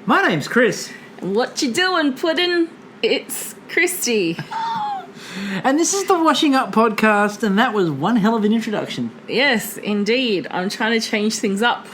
My name's Chris. What you doing, Puddin? It's Kristie. And this is the Washing Up podcast, and that was one hell of an introduction. Yes, indeed. I'm trying to change things up.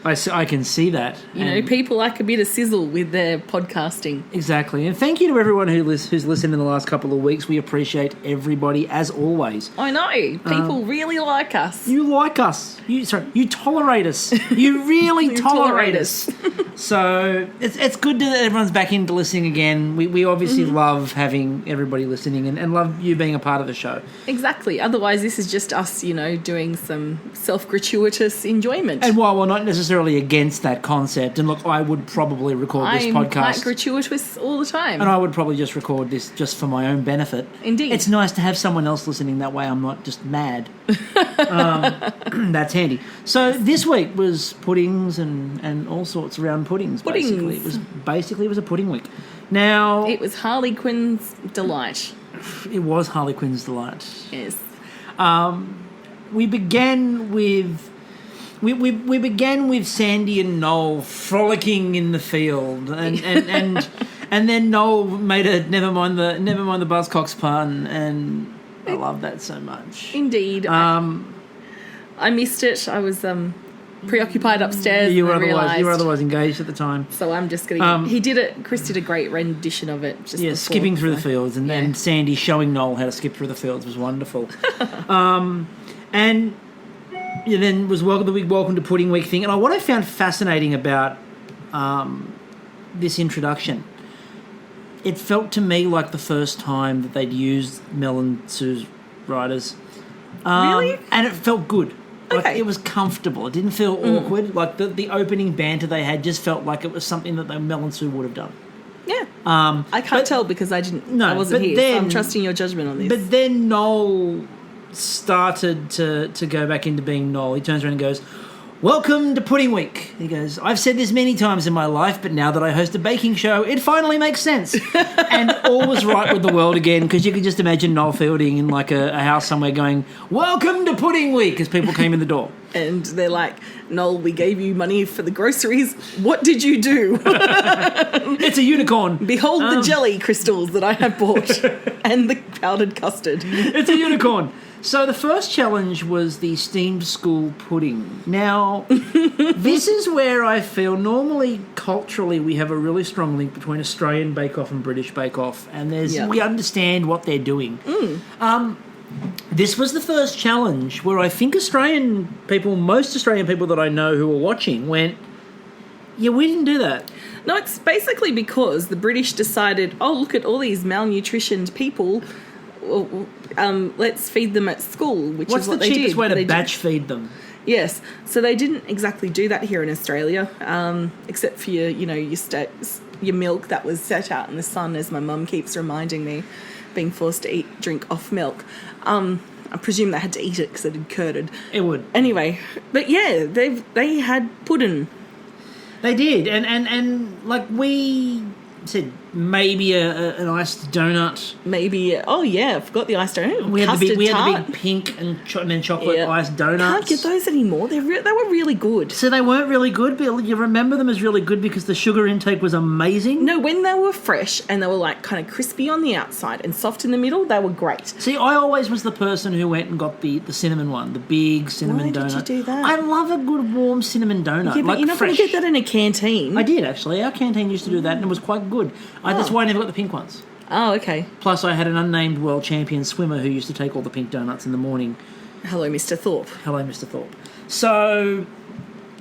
I can see that. You know, people like a bit of sizzle with their podcasting. Exactly. And thank you to everyone who's listened in the last couple of weeks. We appreciate everybody, as always. I know. People really like us. You like us. You tolerate us. You really tolerate us. So it's good that everyone's back into listening again. We obviously love having everybody listening and love you being a part of the show. Exactly. Otherwise, this is just us, doing some self-gratuitous enjoyment. And while we're not necessarily against that concept, and look, I would probably record this podcast. I'm quite gratuitous all the time. And I would probably just record this just for my own benefit. Indeed. It's nice to have someone else listening, that way I'm not just mad. That's handy. So this week was puddings and all sorts around puddings. Basically. It was a pudding week. Now... It was Harley Quinn's delight. It was Harley Quinn's delight. Yes. We began with... We began with Sandy and Noel frolicking in the field, and then Noel made a never mind the Buzzcocks pun, and I love that so much. Indeed, I missed it. I was preoccupied upstairs. You were otherwise engaged at the time. So I'm just going to... Chris did a great rendition of it. Skipping through the fields, and then Sandy showing Noel how to skip through the fields was wonderful. And then was welcome to Pudding Week thing. And what I found fascinating about this introduction, it felt to me like the first time that they'd used Mel and Sue's writers. Really? And it felt good. Like, okay. It was comfortable. It didn't feel awkward. Like the opening banter they had just felt like it was something that Mel and Sue would have done. Yeah. I can't tell because I wasn't here. So I'm trusting your judgment on this. But then Noel started to go back into being Noel. He turns around and goes, "Welcome to Pudding Week." He goes, "I've said this many times in my life, but now that I host a baking show, it finally makes sense." And all was right with the world again, because you could just imagine Noel Fielding in like a house somewhere going, "Welcome to Pudding Week," as people came in the door. And they're like, "Noel, we gave you money for the groceries. What did you do?" It's a unicorn. Behold the jelly crystals that I have bought and the powdered custard. It's a unicorn. So the first challenge was the steamed school pudding. Now, this is where I feel normally culturally we have a really strong link between Australian Bake Off and British Bake Off, and we understand what they're doing. This was the first challenge where I think most Australian people that I know who were watching went, "Yeah, we didn't do that." No, it's basically because the British decided, oh, look at all these malnutritioned people. Let's feed them at school, which is what they did. What's the cheapest way to batch feed them? Yes, so they didn't exactly do that here in Australia, except for your milk that was set out in the sun, as my mum keeps reminding me, being forced to drink off milk. I presume they had to eat it because it had curded. It would. Anyway, but yeah, they had puddin'. They did, and like we said, maybe an iced donut. Maybe, I forgot the iced donut. We had the big pink and then chocolate iced donuts. Can't get those anymore. They were really good. So they weren't really good, but you remember them as really good because the sugar intake was amazing? No, when they were fresh and they were like kind of crispy on the outside and soft in the middle, they were great. See, I always was the person who went and got the cinnamon one, the big cinnamon donut. Why did you do that? I love a good warm cinnamon donut. Yeah, but you're not going to get that in a canteen. I did, actually. Our canteen used to do that and it was quite good. That's why I never got the pink ones. Oh, okay. Plus, I had an unnamed world champion swimmer who used to take all the pink donuts in the morning. Hello, Mr. Thorpe. Hello, Mr. Thorpe. So,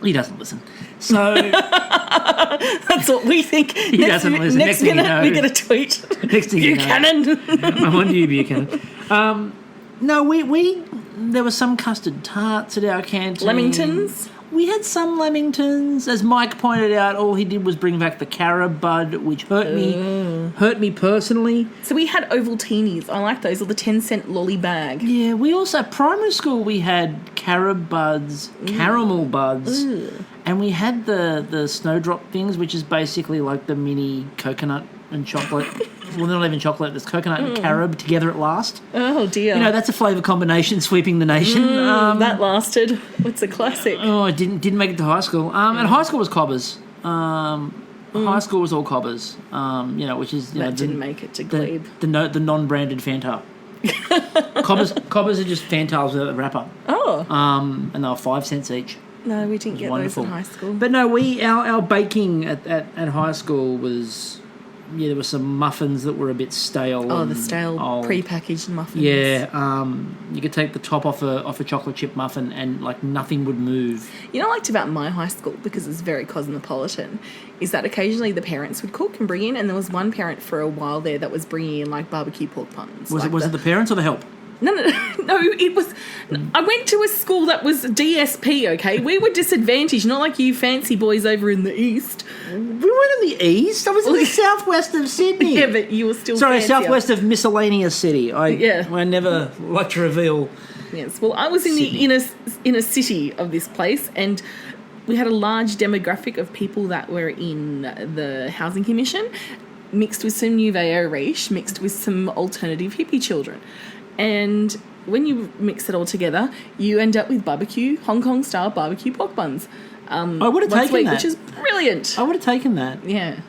he doesn't listen. So... That's what we think. He doesn't listen. Next minute, we get a tweet. Next thing Buchanan. I'm on to you, Buchanan. No, there were some custard tarts at our canteen. Leamingtons? We had some Lamingtons. As Mike pointed out, all he did was bring back the carob bud, which hurt me personally. So we had Ovaltinis. I like those, or the 10-cent lolly bag. Yeah, we also, primary school, we had carob buds, caramel buds, and we had the snowdrop things, which is basically like the mini coconut and chocolate. Well, they're not even chocolate. There's coconut and carob together at last. Oh, dear. That's a flavour combination sweeping the nation. That lasted. It's a classic. Oh, I didn't make it to high school. And high school was cobbers. high school was all cobbers, which is... That didn't make it to Glebe. The non-branded Fanta. Cobbers are just Fantas with a wrapper. Oh. And they were 5 cents each. No, we didn't get Wonderful. those in high school. But no, our baking at high school was... Yeah, there were some muffins that were a bit stale. Oh, the stale old. pre-packaged muffins. Yeah, you could take the top off a chocolate chip muffin and, like, nothing would move. You know what I liked about my high school, because it's very cosmopolitan, is that occasionally the parents would cook and bring in, and there was one parent for a while there that was bringing in, like, barbecue pork buns. Was it the parents or the help? No, it was... I went to a school that was DSP, okay? We were disadvantaged, not like you fancy boys over in the east. We weren't in the east. I was in the southwest of Sydney. Yeah, but you were still Sorry, fancier. southwest of miscellaneous city. I never like to reveal... Yes, well, I was in Sydney. the inner city of this place, and we had a large demographic of people that were in the Housing Commission, mixed with some Nouveau Riche, mixed with some alternative hippie children. And when you mix it all together, you end up with Hong Kong-style barbecue pork buns. I would have once a taken week, that. which is brilliant. I would have taken that. Yeah.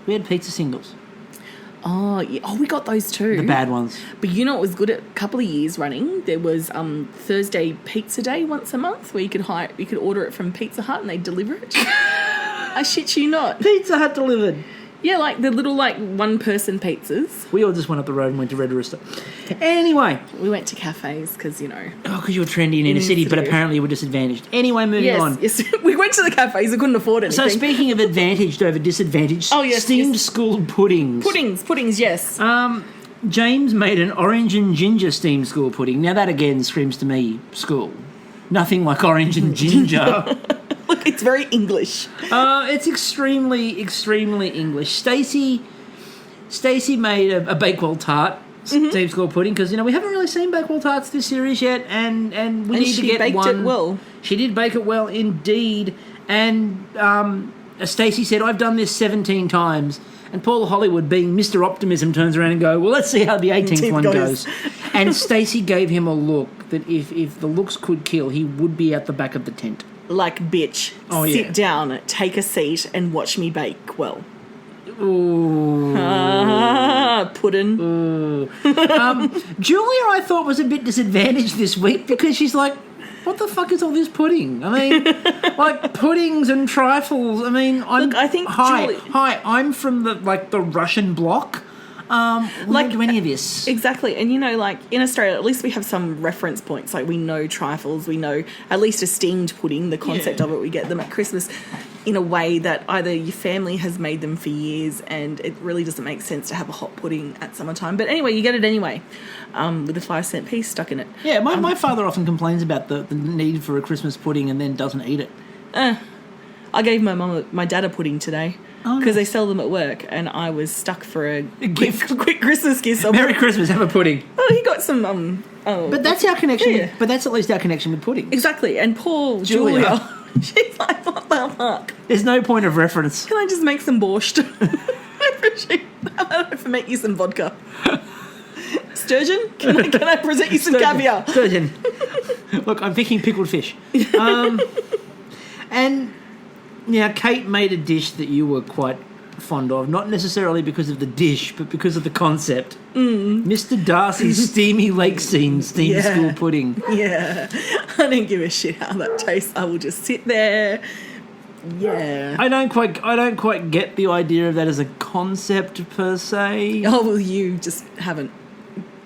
We had pizza singles. Oh, yeah. Oh, we got those too. The bad ones. But you know what was good a couple of years running? There was Thursday Pizza Day once a month where you could order it from Pizza Hut and they'd deliver it. I shit you not. Pizza Hut delivered. Yeah, like the little, like, one-person pizzas. We all just went up the road and went to Red Rooster. Anyway. We went to cafes because, Oh, because you were trendy in inner city, but apparently you were disadvantaged. Anyway, moving on. Yes, we went to the cafes. We couldn't afford anything. So speaking of advantaged over disadvantaged, steamed school puddings. Puddings, yes. James made an orange and ginger steamed school pudding. Now that again screams to me school. Nothing like orange and ginger. Look, it's very English. It's extremely, extremely English. Stacey made a Bakewell tart steamed school pudding because, we haven't really seen Bakewell tarts this series yet, and we need to get one. And she baked it well. She did bake it well indeed, and Stacey said, I've done this 17 times. And Paul Hollywood, being Mr. Optimism, turns around and goes, well, let's see how the 18th one goes. And Stacey gave him a look that if the looks could kill, he would be at the back of the tent. Like, bitch, sit down, take a seat, and watch me bake well. Ooh. Puddin. Ooh. Julia, I thought, was a bit disadvantaged this week because she's like, what the fuck is all this pudding? I mean, like puddings and trifles. I mean, I think hi. I'm from the Russian bloc. Like do any of this exactly, and like in Australia, at least we have some reference points. Like we know trifles, we know at least a steamed pudding. The concept of it, we get them at Christmas in a way that either your family has made them for years, and it really doesn't make sense to have a hot pudding at summertime. But anyway, you get it anyway, with a 5-cent piece stuck in it. Yeah, my father often complains about the need for a Christmas pudding and then doesn't eat it. I gave my dad a pudding today. Because they sell them at work, and I was stuck for a quick Christmas gift. Merry Christmas, have a pudding. Oh, he got some. But that's our connection. Yeah. But that's at least our connection with pudding. Exactly, and poor Julia, she's like, what the fuck? There's no point of reference. Can I just make some borscht? I make you some vodka. Sturgeon? Can I present you some caviar? Sturgeon. Look, I'm thinking pickled fish. And. Now, Kate made a dish that you were quite fond of, not necessarily because of the dish, but because of the concept. Mr. Darcy's steamy lake scene steamed school pudding. Yeah. I don't give a shit how that tastes. I will just sit there. Yeah. I don't quite get the idea of that as a concept per se. Oh, well, you just haven't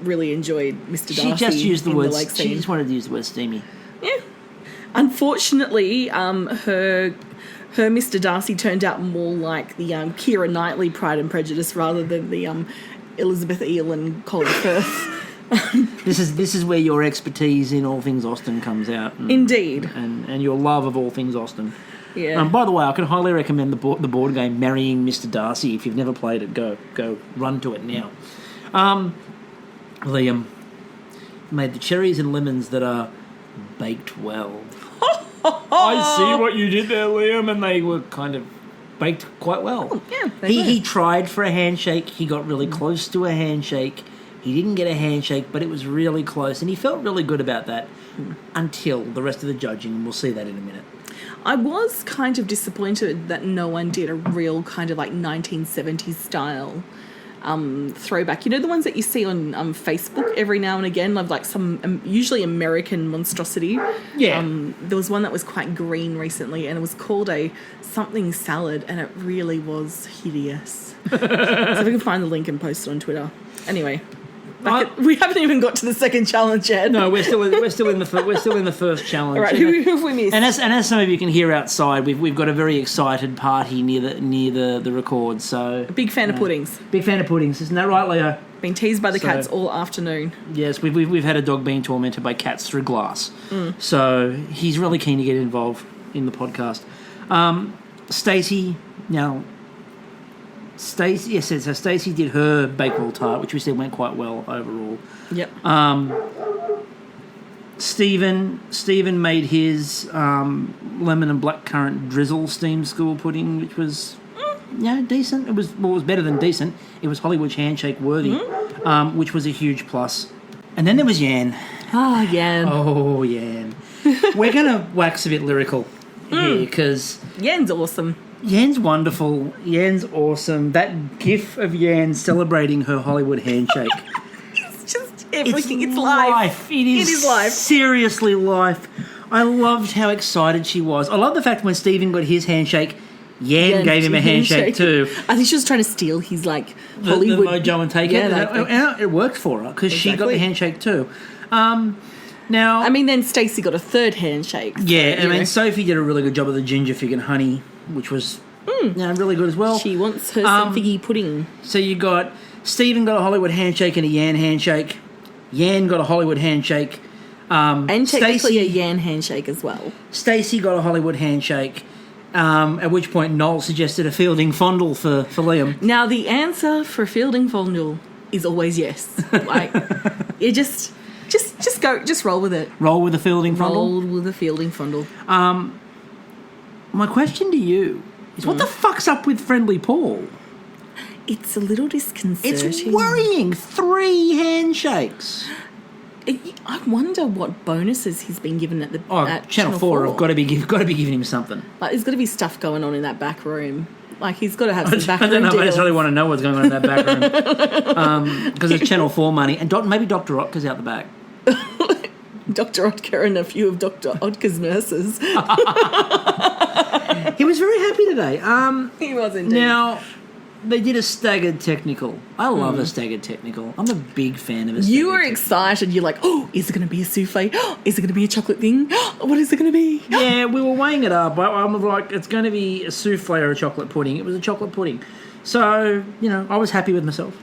really enjoyed Mr. Darcy. She just used the word. Lake scene. She just wanted to use the word steamy. Yeah. Unfortunately, her Mr. Darcy turned out more like the Keira Knightley Pride and Prejudice rather than the Elizabeth Eel and Colin Firth. This is where your expertise in all things Austen comes out. Indeed. And your love of all things Austen. Yeah. By the way, I can highly recommend the board game Marrying Mr. Darcy. If you've never played it, go run to it now. Liam made the cherries and lemons that are baked well. I see what you did there, Liam, and they were kind of baked quite well. Oh, yeah, he tried for a handshake. He got really close to a handshake. He didn't get a handshake, but it was really close, and he felt really good about that until the rest of the judging, and we'll see that in a minute. I was kind of disappointed that no one did a real kind of like 1970s style throwback. You know, the ones that you see on Facebook every now and again, of like some usually American monstrosity. Yeah. There was one that was quite green recently, and it was called a something salad, and it really was hideous. So if we can find the link and post it on Twitter. Anyway. We haven't even got to the second challenge yet. No, we're still in the first challenge. All right, who have we missed? And as some of you can hear outside, we've got a very excited party near the record. So big fan of puddings. Big fan of puddings, isn't that right, Leo? Been teased by the cats all afternoon. Yes, we've had a dog being tormented by cats through glass. So he's really keen to get involved in the podcast. Stacey now. So Stacey did her Bakewell tart, which we said went quite well overall. Yep. Stephen made his lemon and blackcurrant drizzle steamed school pudding, which was decent. It was better than decent. It was Hollywood handshake worthy, which was a huge plus. And then there was Yan. Ah, Yan. Oh, Yan. We're going to wax a bit lyrical here because Yan's awesome. Yan's wonderful. Yan's awesome. That gif of Yan celebrating her Hollywood handshake. It's just everything. It's life. It is life. Seriously life. I loved how excited she was. I love the fact when Stephen got his handshake, Yan gave him a handshake too. I think she was trying to steal his Hollywood the mojo and take it. And it worked for her because she got the handshake too. Now, I mean, then Stacey got a third handshake. So, yeah, Sophie did a really good job of the ginger fig and honey, which was really good as well. She wants her some figgy pudding. So you got Stephen got a Hollywood handshake and a Yan handshake. Yan got a Hollywood handshake. And technically a Yan handshake as well. Stacey got a Hollywood handshake. At which point Noel suggested a fielding fondle for Liam. Now the answer for fielding fondle is always yes. You just roll with it. Roll with the fielding fondle? Roll with the fielding fondle. My question to you is, what the fuck's up with Friendly Paul? It's a little disconcerting. It's worrying. 3 handshakes. I wonder what bonuses he's been given at the Channel 4 have got to be giving him something. There's got to be stuff going on in that back room. He's got to have some back room I don't know. deals. I just really want to know what's going on in that back room because it's Channel 4 money, and maybe Dr. Otka's out the back. Dr. Otka and a few of Dr. Otka's nurses. He was very happy today. He was indeed. Now, they did a staggered technical. I love a staggered technical. I'm a big fan of a staggered You were excited. You're like, oh, is it going to be a souffle? Is it going to be a chocolate thing? What is it going to be? Yeah, we were weighing it up. I'm like, it's going to be a souffle or a chocolate pudding. It was a chocolate pudding. So, I was happy with myself.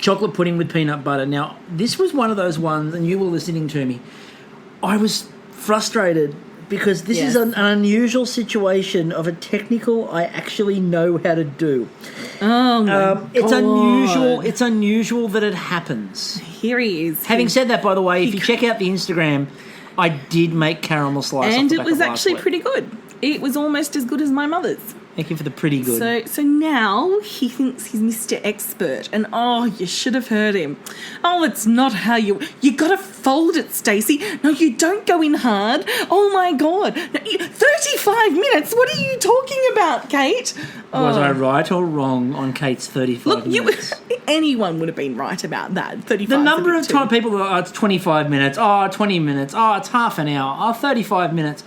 Chocolate pudding with peanut butter. Now, this was one of those ones, and you were listening to me. I was frustrated because this is an unusual situation of a technical I actually know how to do. Oh, my God. It's unusual that it happens. Here he is. Having said that, by the way, if you check out the Instagram, I did make caramel slice. And it was actually pretty good. It was almost as good as my mother's. Thank you for the pretty good. So now he thinks he's Mr. Expert, and you should have heard him. Oh, it's not how you got to fold it, Stacey. No, you don't go in hard. Oh my God, 35 minutes. What are you talking about, Kate? Was I right or wrong on Kate's 35 minutes? Anyone would have been right about that. 35. The number of time people are, it's 25 minutes. 20 minutes. It's half an hour. 35 minutes.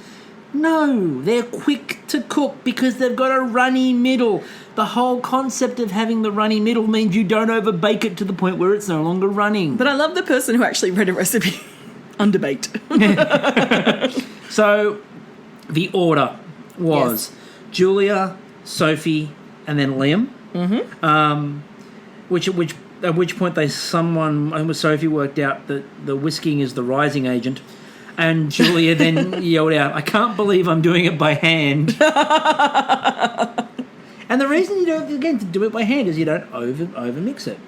No, they're quick to cook because they've got a runny middle. The whole concept of having the runny middle means you don't overbake it to the point where it's no longer running. But I love the person who actually read a recipe. Underbaked. So the order was Julia, Sophie, and then Liam. Mm-hmm. At which point I think Sophie worked out that the whisking is the rising agent. And Julia then yelled out, I can't believe I'm doing it by hand. And the reason you don't, again, to do it by hand is you don't over mix it.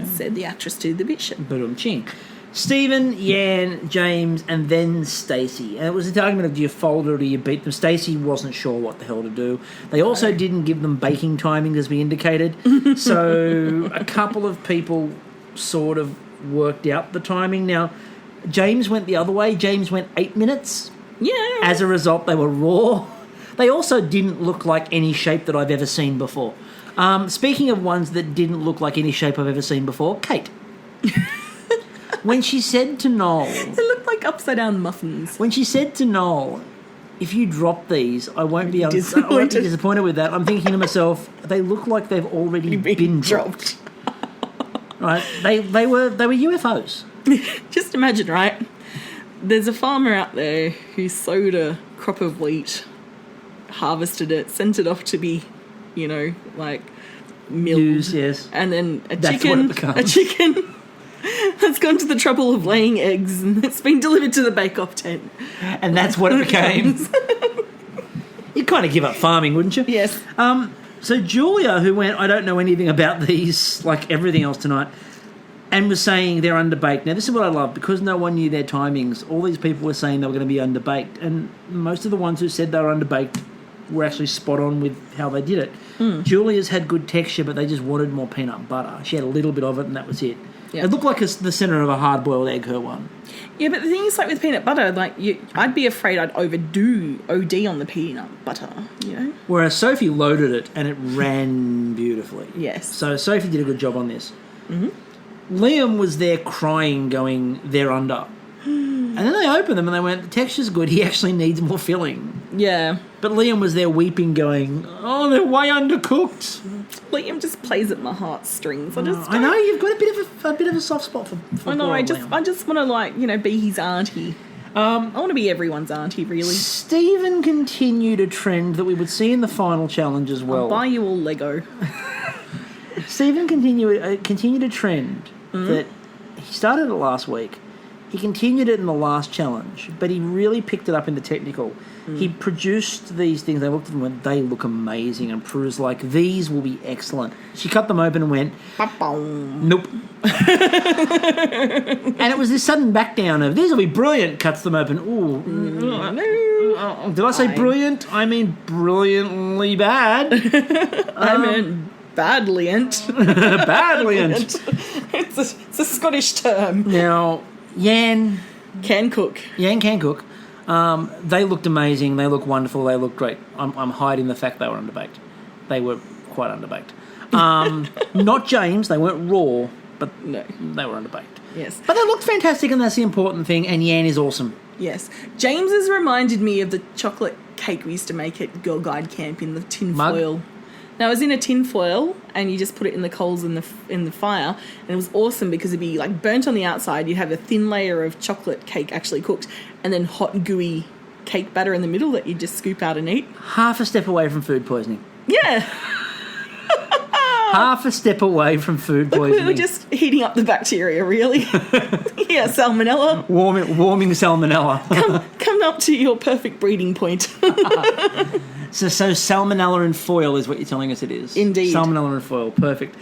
Said the actress to the bishop. Ching. Stephen, Yan, James, and then Stacey. And it was the argument of do you fold or do you beat them? Stacey wasn't sure what the hell to do. They also didn't give them baking timing as we indicated. So a couple of people sort of worked out the timing. Now, James went the other way. James went 8 minutes. Yeah. As a result, they were raw. They also didn't look like any shape that I've ever seen before. Speaking of ones that didn't look like any shape I've ever seen before, Kate. When she said to Noel... They look like upside-down muffins. When she said to Noel, if you drop these, I won't be disappointed with that. I'm thinking to myself, they look like they've already been dropped. Right? They were UFOs. Just imagine, right? There's a farmer out there who sowed a crop of wheat, harvested it, sent it off to be, like milled. Use, yes. And then That's what it becomes. a chicken has gone to the trouble of laying eggs and it's been delivered to the bake-off tent. And that's what it became. You'd kind of give up farming, wouldn't you? Yes. So Julia, who went, I don't know anything about these, like everything else tonight, and was saying they're underbaked. Now, this is what I love. Because no one knew their timings, all these people were saying they were going to be underbaked. And most of the ones who said they were underbaked were actually spot on with how they did it. Julia's had good texture, but they just wanted more peanut butter. She had a little bit of it, and that was it. Yep. It looked like the centre of a hard-boiled egg, her one. Yeah, but the thing is, like with peanut butter, I'd be afraid I'd OD on the peanut butter, Whereas Sophie loaded it, and it ran beautifully. Yes. So Sophie did a good job on this. Mm-hmm. Liam was there crying, going, they're under. And then they opened them and they went, the texture's good, he actually needs more filling. Yeah. But Liam was there weeping, going, oh, they're way undercooked. Liam just plays at my heartstrings. I know, you've got a bit of a soft spot for I know, I just want to, be his auntie. I want to be everyone's auntie, really. Stephen continued a trend that we would see in the final challenge as well. I'll buy you all Lego. Stephen continued a trend that he started it last week. He continued it in the last challenge, but he really picked it up in the technical. He produced these things. They looked at them and went, they look amazing. And Prue's like, these will be excellent. She cut them open and went, nope. And it was this sudden back down of, these will be brilliant. Cuts them open. Ooh. No. Did I say brilliant? I mean brilliantly bad. I meant badlyant. Badlyant. It's a Scottish term. Now, Yan can cook. They looked amazing. They look wonderful. They look great. I'm hiding the fact they were underbaked. They were quite underbaked. Not James. They weren't raw, but no, they were underbaked. Yes. But they looked fantastic, and that's the important thing, and Yan is awesome. Yes. James has reminded me of the chocolate cake we used to make at Girl Guide Camp in the tin foil. Now, it was in a tin foil, and you just put it in the coals in the fire, and it was awesome because it'd be like burnt on the outside. You'd have a thin layer of chocolate cake actually cooked, and then hot, gooey cake batter in the middle that you just scoop out and eat. Half a step away from food poisoning. Yeah. Half a step away from food poisoning. We were just heating up the bacteria, really. Yeah, salmonella. Warming salmonella. Come up to your perfect breeding point. So salmonella and foil is what you're telling us it is. Indeed. Salmonella and foil, perfect.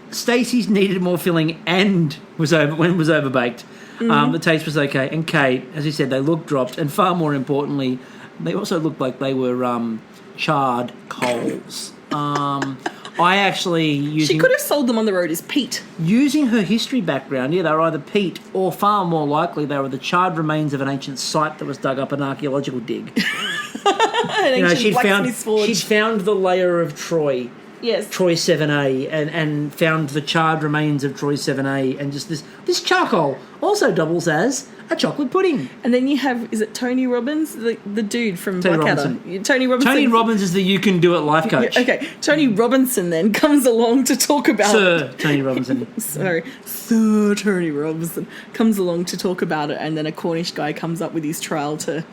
Stacey's needed more filling and was overbaked. The taste was okay. And Kate, as you said, they looked dropped, and far more importantly, they also looked like they were charred coals. She could have sold them on the road as peat. Using her history background, they were either peat or, far more likely, they were the charred remains of an ancient site that was dug up an archaeological dig. She'd found the layer of Troy. Yes. Troy 7A and found the charred remains of Troy 7A, and just this charcoal also doubles as a chocolate pudding. And then you have, is it Tony Robbins, the dude from Blackadder? Tony Robinson. Tony Robbins is the you can do it life coach. Yeah, okay, Tony Robinson then comes along to talk about Sir Tony Robinson. Sorry, Sir Tony Robinson comes along to talk about it, and then a Cornish guy comes up with his trial to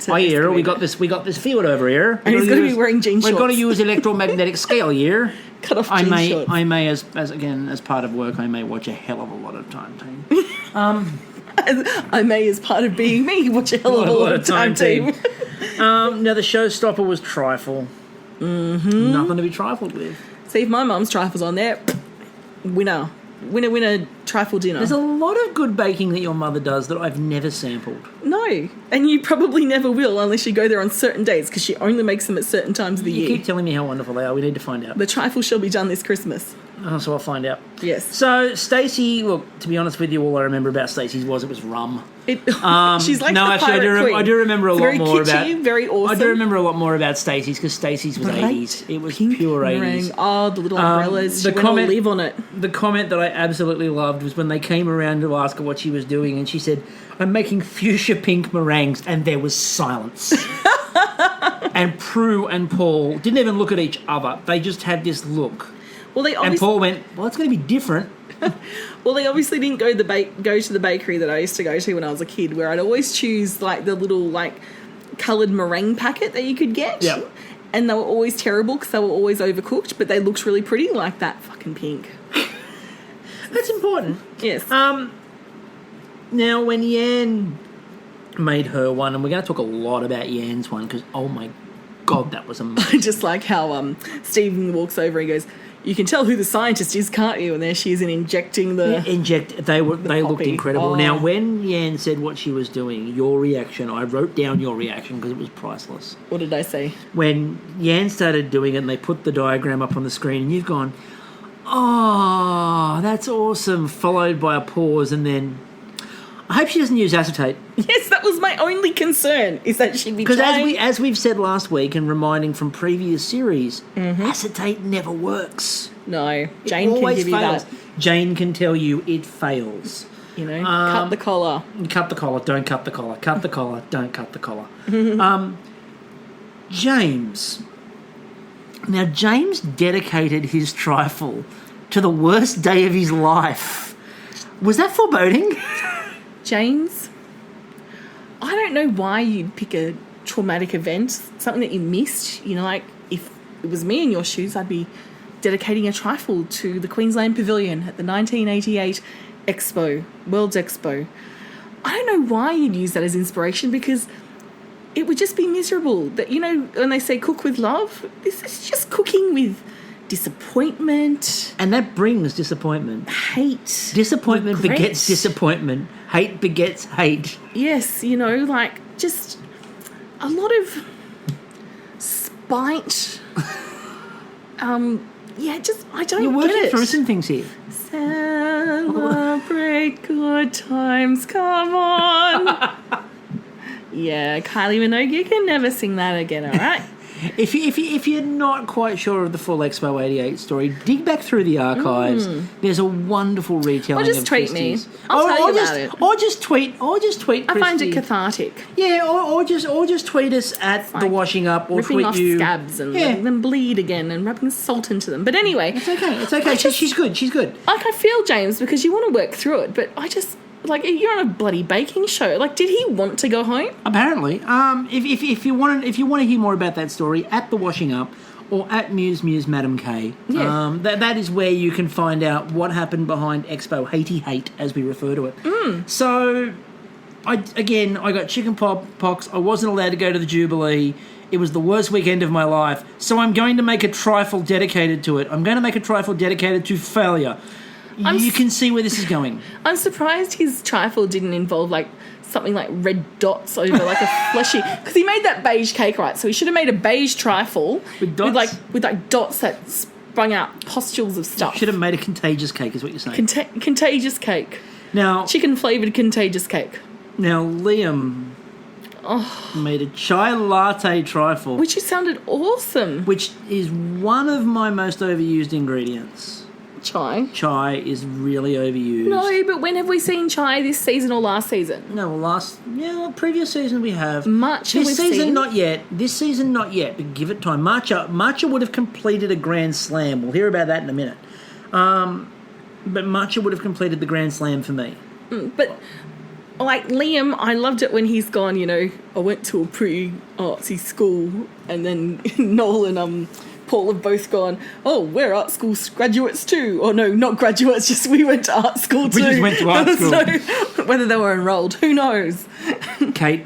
here we got this field over here, and he's going to be wearing jean shorts. We're going to use electromagnetic scale here. Cut off jean shorts. I may as part of work, I may watch a hell of a lot of time team. I may, as part of being me, watch a hell of a lot of time team. Now the showstopper was trifle. Mm-hmm. Nothing to be trifled with. See, if my mum's trifle's on there, winner, trifle dinner. There's a lot of good baking that your mother does that I've never sampled. No, and you probably never will unless you go there on certain days, because she only makes them at certain times of the year. You keep telling me how wonderful they are. We need to find out. The trifle shall be done this Christmas. So I'll find out. Yes. So Stacey, look, to be honest with you, all I remember about Stacey's was it was rum. She's like no, the actually, pirate queen. I do remember a lot very more kitschy, about. Very awesome. I do remember a lot more about Stacey's because Stacey's was Bright 80s. It was pink pure 80s. meringue. Oh, the little umbrellas. The She went all comment- live on it. The comment that I absolutely loved was when they came around to ask her what she was doing, and she said, "I'm making fuchsia pink meringues," and there was silence. And Prue and Paul didn't even look at each other. They just had this look. Well, they And obviously, Paul went, "Well, it's going to be different." they obviously didn't go to the bakery that I used to go to when I was a kid, where I'd always choose like the little like coloured meringue packet that you could get. Yep. And they were always terrible because they were always overcooked, but they looked really pretty, like that fucking pink. That's important. Yes. Now, when Yan made her one, and we're going to talk a lot about Yan's one because, oh my God, that was amazing. Just like how Stephen walks over and goes, "You can tell who the scientist is, can't you?" And there she is injecting the... They looked poppy. incredible. Oh. Now, when Yan said what she was doing, your reaction, I wrote down your reaction because it was priceless. What did I say? When Yan started doing it and they put the diagram up on the screen and you've gone, "Oh, that's awesome," followed by a pause and then, I hope she doesn't use acetate. Yes, that was my only concern, is that she'd be Because trying... as we've said last week and reminding from previous series, acetate never works. No, Jane can give you that. Jane can tell you it fails. You know, cut the collar. Cut the collar, don't cut the collar. Cut the collar, don't cut the collar. James. Now, James dedicated his trifle to the worst day of his life. Was that foreboding? James, I don't know why you'd pick a traumatic event, something that you missed. You know, like, if it was me in your shoes, I'd be dedicating a trifle to the Queensland Pavilion at the 1988 Expo, World's Expo. I don't know why you'd use that as inspiration, because it would just be miserable. That, you know, when they say cook with love, this is just cooking with disappointment. And that brings disappointment. Hate. Disappointment regret. begets disappointment. Hate begets hate. Yes, you know, like, just a lot of spite. Just, I don't You're get working it. through some things here. Celebrate good times, come on. Yeah, Kylie Minogue, you can never sing that again, all right? If you're not quite sure of the full Expo 88 story, dig back through the archives. There's a wonderful retelling Or just of tweet me. Christie's. I'll tell you about it. Or just tweet I find it Christie. cathartic. Yeah, or just tweet us at the like washing up, or ripping tweet off you scabs and Yeah. letting them bleed again and rubbing salt into them. But anyway, It's okay. She's good. like, I feel, James, because you want to work through it, but I just, like, you're on a bloody baking show. Like, did he want to go home? Apparently, if you want to hear more about that story, at the washing up or at Muse Madam K, Yeah. that is where you can find out what happened behind Expo Haiti Hate, as we refer to it. So, I got chicken pox. I wasn't allowed to go to the Jubilee. It was the worst weekend of my life. So I'm going to make a trifle dedicated to it. I'm going to make a trifle dedicated to failure. You can see where this is going. I'm surprised his trifle didn't involve, like, something like red dots over, like, a fleshy... Because he made that beige cake, right? So he should have made a beige trifle With dots? with dots that sprung out pustules of stuff. Should have made a contagious cake, is what you're saying. Contagious cake. Now, Chicken-flavoured contagious cake. Liam made a chai latte trifle, Which sounded awesome. which is one of my most overused ingredients. Chai. Chai is really overused. No, but when have we seen chai, this season or last season? No, previous season we have. Matcha This we've season seen. not yet. This season not yet, but give it time. Matcha would have completed a Grand Slam. We'll hear about that in a minute. But Matcha would have completed the Grand Slam for me. But, like, Liam, I loved it when he's gone, you know, I went to a pretty artsy school, and then Noel and Paul have both gone, oh, we're art school graduates too. Or no, not graduates, just we went to art school too. We just went to art school. So, whether they were enrolled, who knows? Kate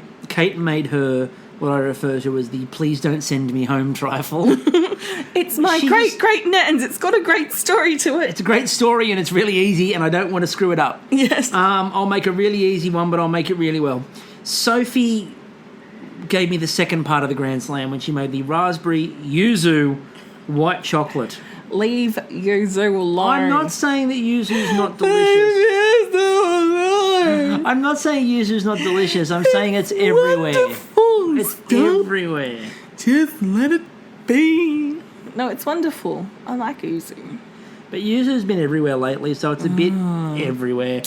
made her what I refer to as the please don't send me home trifle. It's my great Nans. It's got a great story to it. It's a great story and it's really easy and I don't want to screw it up. Yes. I'll make a really easy one, but I'll make it really well. Sophie gave me the second part of the Grand Slam when she made the raspberry yuzu white chocolate. Leave yuzu alone. I'm not saying that yuzu's not delicious. I'm not saying yuzu's not delicious. I'm saying it's everywhere. Wonderful. It's everywhere. Just let it be. No, it's wonderful. I like yuzu. But yuzu's been everywhere lately, so it's a bit everywhere.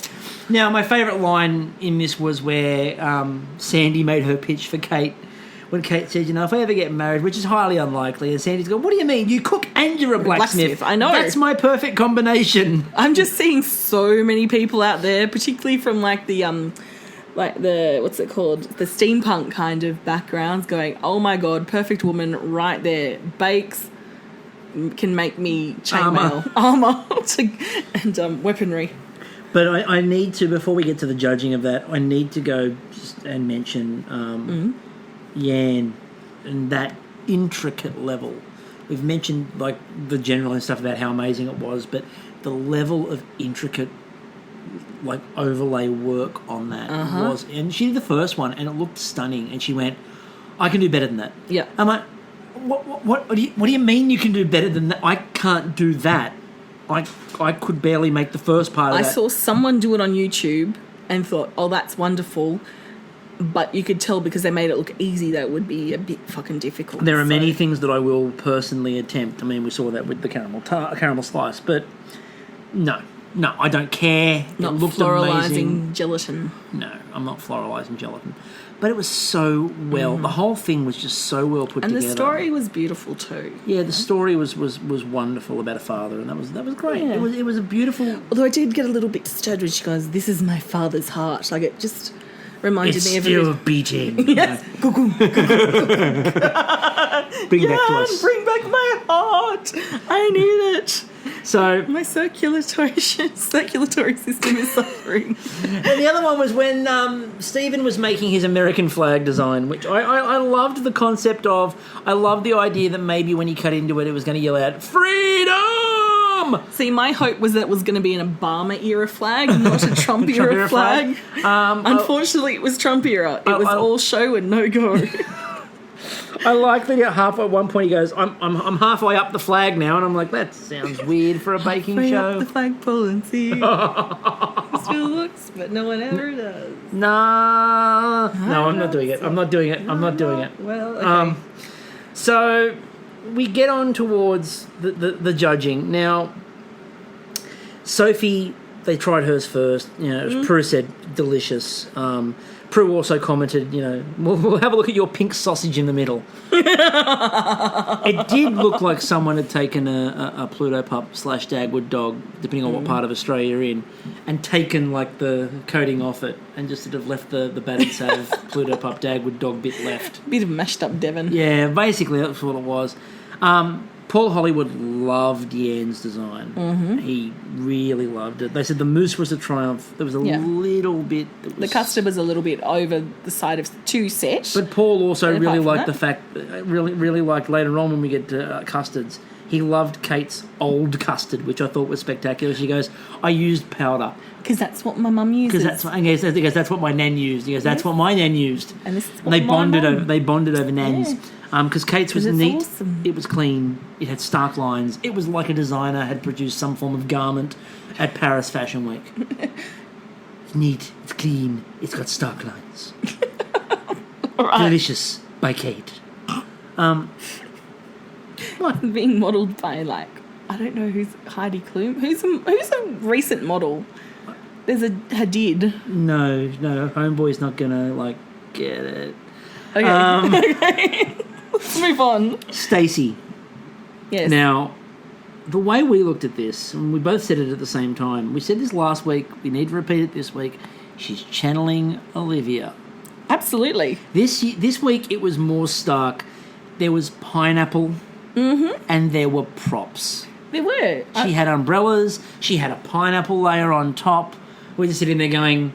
Now, my favourite line in this was where Sandy made her pitch for Kate. When Kate said, if I ever get married, which is highly unlikely, and Sandy's going, what do you mean? You cook and you're a blacksmith. I know. That's my perfect combination. I'm just seeing so many people out there, particularly from the what's it called? The steampunk kind of backgrounds going, oh my God, perfect woman right there. Bakes, can make me chainmail. Armour and weaponry. But I need to, before we get to the judging of that, I need to go just and mention Yan and that intricate level. We've mentioned like the general and stuff about how amazing it was, but the level of intricate like overlay work on that was, and she did the first one and it looked stunning, and she went, I can do better than that. Yeah. I'm like, what do you mean you can do better than that? I can't do that. I could barely make the first part of that. I saw someone do it on YouTube and thought, oh, that's wonderful. But you could tell because they made it look easy that it would be a bit fucking difficult. There are many things that I will personally attempt. I mean, we saw that with the caramel slice. But no, I don't care. Not it looked floralising amazing. gelatin. No, I'm not floralising gelatin. But it was so well. The whole thing was just so well put together. And the story was beautiful too. Yeah, the story was wonderful about a father, and that was great. Yeah. It was a beautiful. Although I did get a little bit disturbed when she goes, "This is my father's heart." Like it just reminded me of still beating. Yes. Bring back to us. Bring back my heart. I need it. So My circulatory system is suffering. and the other one was when Stephen was making his American flag design, which I loved the concept of. I loved the idea that maybe when he cut into it, it was going to yell out, freedom! See, my hope was that it was going to be an Obama era flag, not a Trump era flag. Unfortunately, it was Trump era. It was all show and no go. I like that at one point he goes, I'm halfway up the flag now, and I'm like, that sounds weird for a baking Bring show. up the flagpole and see. It still looks, but no one ever does. No, I'm not doing it. I'm not doing it. Well, okay. So we get on towards the judging. Now, Sophie, they tried hers first. It was Prue said delicious. Prue also commented, we'll have a look at your pink sausage in the middle. It did look like someone had taken a Pluto pup / Dagwood dog, depending on what part of Australia you're in, and taken like the coating off it and just sort of left the battered sav Pluto pup Dagwood dog bit left. Bit of mashed up Devon. Yeah, basically that's what it was. Paul Hollywood loved Yan's design. He really loved it. They said the mousse was a triumph. There was a little bit... The custard was a little bit over the side of too set. But Paul also But really apart liked from the fact... Really liked later on when we get to custards. He loved Kate's old custard, which I thought was spectacular. She goes, I used powder. Because that's what my mum uses. Because that's what my nan used. He goes, that's what my nan used. And this is what they my bonded mum- over. They bonded over nans. Yeah. Because Kate's was It's neat. awesome. It was clean. It had stark lines. It was like a designer had produced some form of garment at Paris Fashion Week. It's neat. It's clean. It's got stark lines. Right. Delicious by Kate. What? Being modelled by, I don't know who's Heidi Klum. Who's a recent model? There's a Hadid. No. Homeboy's not gonna get it. Okay. Okay. Let's move on. Stacey. Yes. Now, the way we looked at this, and we both said it at the same time, we said this last week, we need to repeat it this week, she's channeling Olivia. Absolutely. This week it was more stark. There was pineapple and there were props. There were. She had umbrellas, she had a pineapple layer on top. We're just sitting there going,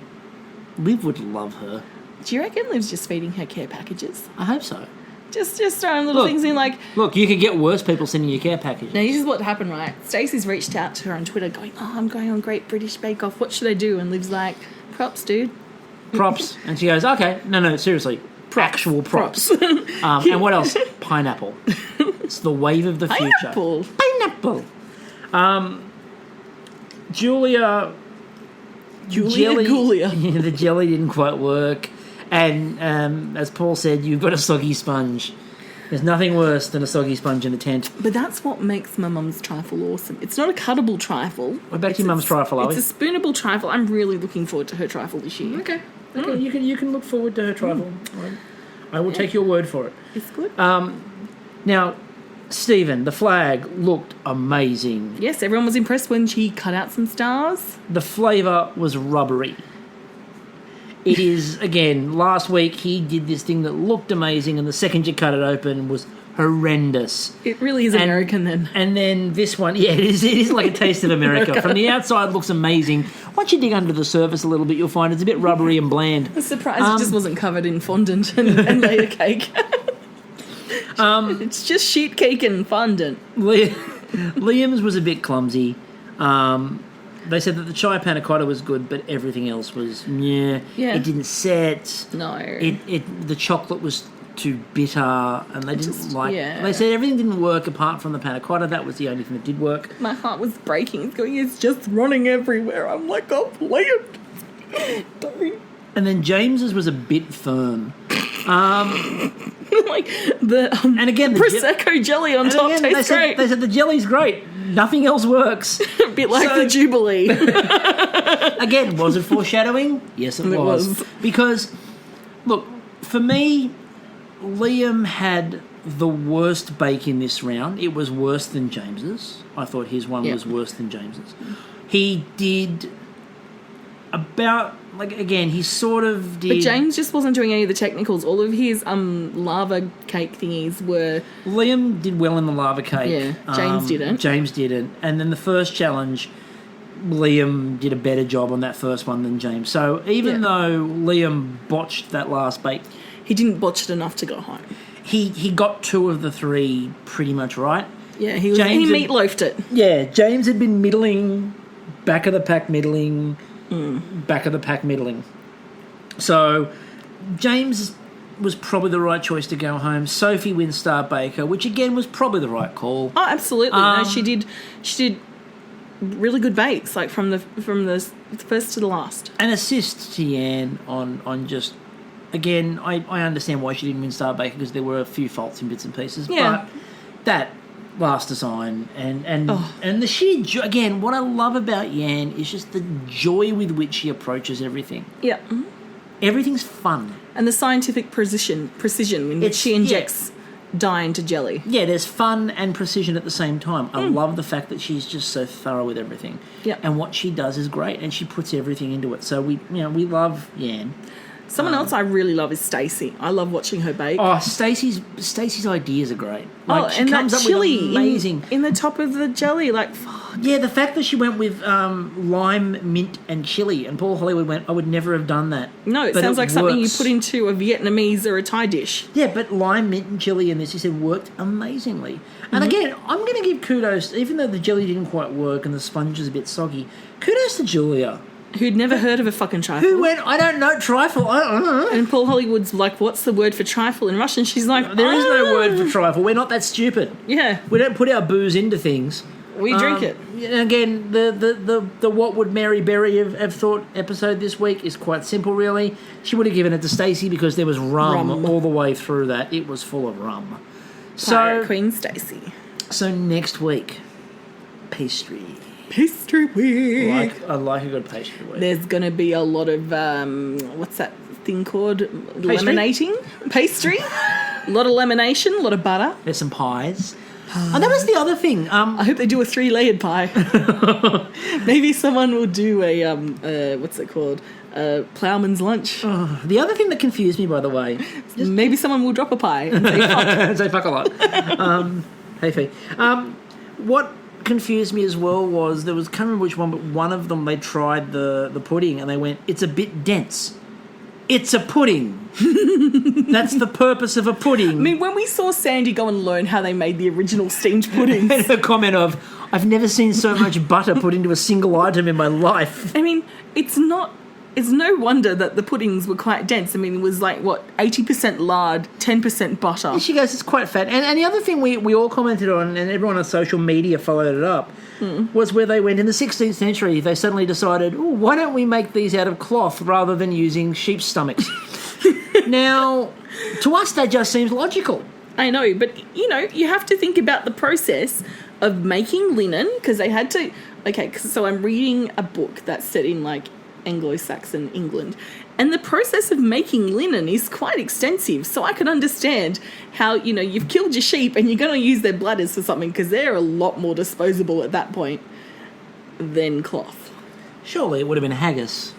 Liv would love her. Do you reckon Liv's just feeding her care packages? I hope so. Just throwing little things in Look, you could get worse people sending you care packages. Now, this is what happened, right? Stacey's reached out to her on Twitter going, I'm going on Great British Bake Off. What should I do? And Liv's like, props, dude. Props. And she goes, okay, no, seriously. Actual props. And what else? Pineapple. It's the wave of the future. Pineapple. Pineapple. Julia, Gulia. the jelly didn't quite work. And as Paul said, you've got a soggy sponge. There's nothing worse than a soggy sponge in a tent. But that's what makes my mum's trifle awesome. It's not a cuttable trifle. We're back to your mum's trifle, are we? It's a spoonable trifle. I'm really looking forward to her trifle this year. Okay. You can look forward to her trifle. I will take your word for it. It's good. Now, Stephen, the flag looked amazing. Yes, everyone was impressed when she cut out some stars. The flavour was rubbery. It is, again, last week he did this thing that looked amazing, and the second you cut it open was horrendous. It really is American then. And then this one, yeah, it is like a taste of America. From the outside, it looks amazing. Once you dig under the surface a little bit, you'll find it's a bit rubbery and bland. I'm surprised it just wasn't covered in fondant and layer cake. It's just sheet cake and fondant. Liam's was a bit clumsy. They said that the chai panna cotta was good, but everything else was yeah. It didn't set. No. The chocolate was too bitter, and they didn't like. Yeah. They said everything didn't work apart from the panna cotta. That was the only thing that did work. My heart was breaking. It's going. It's just running everywhere. I'm like, oh, Liam, don't. And then James's was a bit firm. Like the and again the Prosecco jelly on top tastes great. They said the jelly's great. Nothing else works. A bit like the Jubilee. Again, was it foreshadowing? Yes, it was. Because, look, for me, Liam had the worst bake in this round. It was worse than James's. I thought his one was worse than James's. He did about... Like, again, he sort of did... But James just wasn't doing any of the technicals. All of his lava cake thingies were... Liam did well in the lava cake. Yeah, James didn't. James didn't. And then the first challenge, Liam did a better job on that first one than James. So even though Liam botched that last bake... He didn't botch it enough to go home. He got 2 of the 3 pretty much right. Yeah, he meatloafed it. Yeah, James had been middling, back of the pack middling... Back of the pack middling. So James was probably the right choice to go home. Sophie wins Star Baker, which again was probably the right call. Oh, absolutely. No, she did really good bakes, like from the first to the last. An assist to Yan on just again. I understand why she didn't win Star Baker because there were a few faults in bits and pieces. Yeah. But that last design and the sheer again, what I love about Yan is just the joy with which she approaches everything. Yeah, everything's fun and the scientific precision in which she injects dye into jelly. Yeah, there's fun and precision at the same time. I love the fact that she's just so thorough with everything. Yeah, and what she does is great, and she puts everything into it. So we love Yan. Someone else I really love is Stacey. I love watching her bake. Oh, Stacey's ideas are great. Like, she and comes that up chili with amazing in the top of the jelly, like fuck. Yeah, the fact that she went with lime, mint, and chili, and Paul Hollywood went, I would never have done that. No, it sounds like something you put into a Vietnamese or a Thai dish. Yeah, but lime, mint, and chili in this, he said, worked amazingly. And again, I'm going to give kudos, even though the jelly didn't quite work and the sponge is a bit soggy, kudos to Julia. Who'd never heard of a fucking trifle. Who went, I don't know, trifle, I don't know. And Paul Hollywood's like, what's the word for trifle in Russian? She's like, there is no word for trifle. We're not that stupid. Yeah. We don't put our booze into things. We drink it. And again, the what would Mary Berry have thought episode this week is quite simple, really. She would have given it to Stacey because there was rum all the way through that. It was full of rum. Pirate Queen Stacey. So next week, pastry week. I like a good pastry week. There's going to be a lot of, what's that thing called? Laminating? Pastry. A lot of lamination, a lot of butter. There's some pies. And that was the other thing. I hope they do a 3-layered pie. Maybe someone will do a, what's it called? Ploughman's lunch. Oh, the other thing that confused me, by the way. Maybe someone will drop a pie and say fuck. And say fuck a lot. Hey, Fee. What confused me as well was I can't remember which one, but one of them they tried the pudding and they went, it's a bit dense. It's a pudding. That's the purpose of a pudding. I mean, when we saw Sandy go and learn how they made the original steamed pudding, and her comment of, I've never seen so much butter put into a single item in my life. I mean, it's not it's no wonder that the puddings were quite dense. I mean, it was like, 80% lard, 10% butter. And she goes, it's quite fat. And the other thing we all commented on, and everyone on social media followed it up, was where they went in the 16th century, they suddenly decided, oh, why don't we make these out of cloth rather than using sheep's stomachs? Now, to us, that just seems logical. I know, but, you have to think about the process of making linen, because they had to... Okay, so I'm reading a book that's set in, Anglo-Saxon England, and the process of making linen is quite extensive, so I can understand how, you've killed your sheep and you're going to use their bladders for something, because they're a lot more disposable at that point than cloth. Surely it would have been haggis.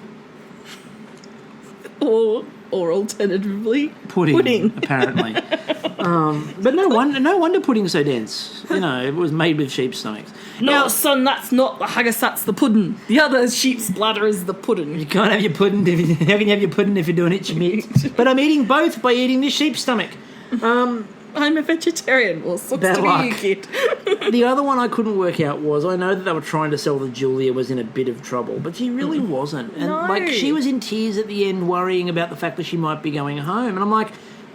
Or alternatively, pudding. Apparently. But no wonder pudding's so dense. It was made with sheep's stomachs. No, son, that's not the haggis, that's the puddin. The other sheep's bladder is the puddin. You can't have your pudding how can you have your pudding if you're doing it, Schmidt? But I'm eating both by eating the sheep's stomach. I'm a vegetarian. Well, sucks Bad to luck. be you, kid. The other one I couldn't work out was, I know that they were trying to sell that Julia was in a bit of trouble, but she really wasn't. And No. she was in tears at the end, worrying about the fact that she might be going home. And I'm like,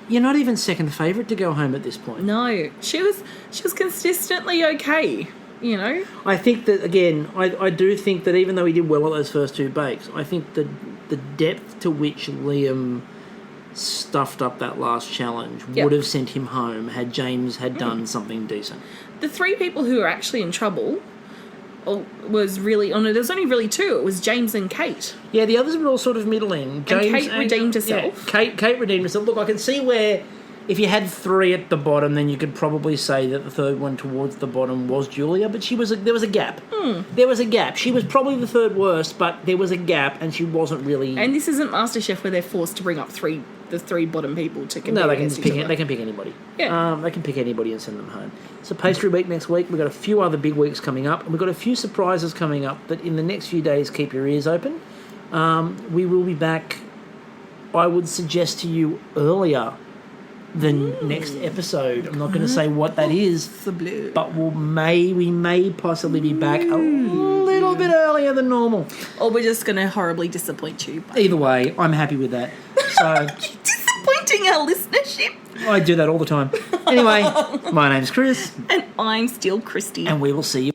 you're not even second favourite to go home at this point. No, she was consistently okay. I think that, again, I do think that even though he did well at those first two bakes, I think the depth to which Liam stuffed up that last challenge would have sent him home had James had done something decent. The three people who were actually in trouble was really... Oh, no, there's only really two. It was James and Kate. Yeah, the others were all sort of middling. James Kate redeemed herself. Yeah, Kate redeemed herself. Look, I can see where... If you had three at the bottom, then you could probably say that the third one towards the bottom was Julia, but there was a gap. There was a gap. She was probably the third worst, but there was a gap, and she wasn't really... And this isn't MasterChef where they're forced to bring up the three bottom people to compete. No, they against can each other. they can pick anybody. Yeah. They can pick anybody and send them home. So pastry week next week. We've got a few other big weeks coming up, and we've got a few surprises coming up that in the next few days, keep your ears open. We will be back, I would suggest to you, earlier than next episode. I'm not going to say what that is, but we may possibly be back a little bit earlier than normal. Or we're just going to horribly disappoint you. Either way, I'm happy with that. So Disappointing our listenership. I do that all the time. Anyway, my name's Chris. And I'm still Kristie. And we will see you